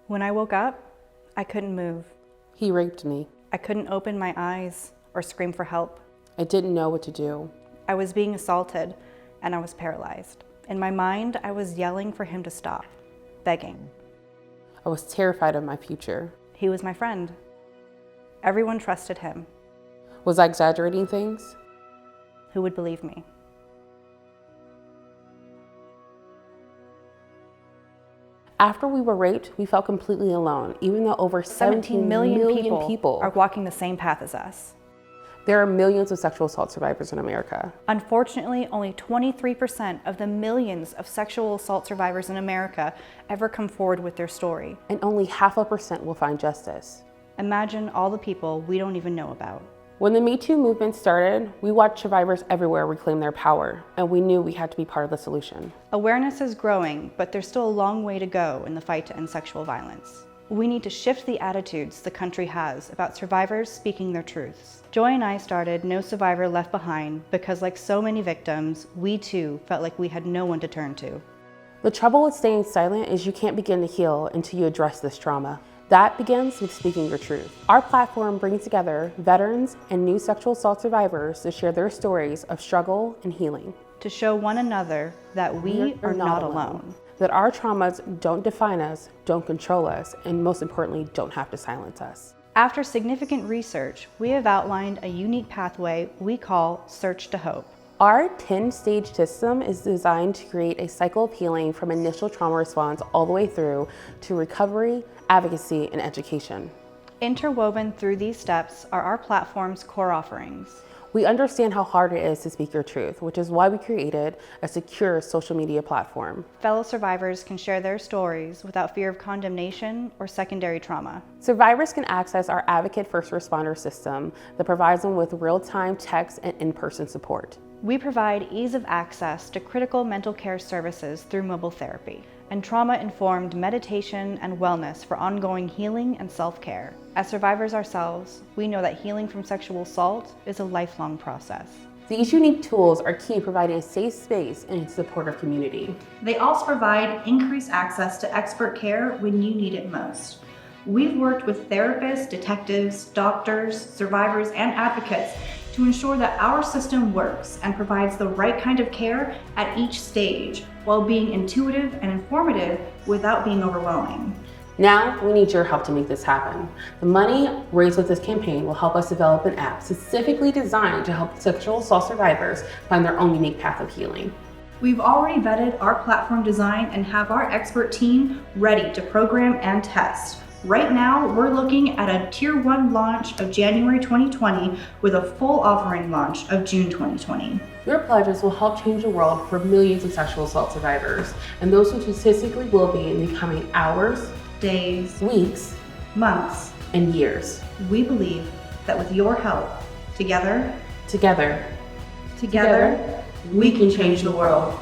When I woke up, I couldn't move. He raped me. I couldn't open my eyes or scream for help. I didn't know what to do. I was being assaulted and I was paralyzed. In my mind, I was yelling for him to stop, begging. I was terrified of my future. He was my friend. Everyone trusted him. Was I exaggerating things? Who would believe me? After we were raped, we felt completely alone, even though over 17 million people are walking the same path as us. There are millions of sexual assault survivors in America. Unfortunately, only 23% of the millions of sexual assault survivors in America ever come forward with their story. And only 0.5% will find justice. Imagine all the people we don't even know about. When the Me Too movement started, we watched survivors everywhere reclaim their power, and we knew we had to be part of the solution. Awareness is growing, but there's still a long way to go in the fight to end sexual violence. We need to shift the attitudes the country has about survivors speaking their truths. Joy and I started No Survivor Left Behind because, like so many victims, we too felt like we had no one to turn to. The trouble with staying silent is you can't begin to heal until you address this trauma. That begins with speaking your truth. Our platform brings together veterans and new sexual assault survivors to share their stories of struggle and healing. To show one another that we are not alone. That our traumas don't define us, don't control us, and most importantly, don't have to silence us. After significant research, we have outlined a unique pathway we call Search to Hope. Our 10-stage system is designed to create a cycle of healing from initial trauma response all the way through to recovery, advocacy, and education. Interwoven through these steps are our platform's core offerings. We understand how hard it is to speak your truth, which is why we created a secure social media platform. Fellow survivors can share their stories without fear of condemnation or secondary trauma. Survivors can access our Advocate First Responder system that provides them with real-time text and in-person support. We provide ease of access to critical mental care services through mobile therapy and trauma-informed meditation and wellness for ongoing healing and self-care. As survivors ourselves, we know that healing from sexual assault is a lifelong process. These unique tools are key in providing a safe space and a supportive community. They also provide increased access to expert care when you need it most. We've worked with therapists, detectives, doctors, survivors, and advocates to ensure that our system works and provides the right kind of care at each stage while being intuitive and informative without being overwhelming. Now, we need your help to make this happen. The money raised with this campaign will help us develop an app specifically designed to help sexual assault survivors find their own unique path of healing. We've already vetted our platform design and have our expert team ready to program and test. Right now, we're looking at a Tier 1 launch of January 2020 with a full offering launch of June 2020. Your pledges will help change the world for millions of sexual assault survivors, and those who statistically will be in the coming hours, days, weeks, months, and years. We believe that with your help, together, we can change the world.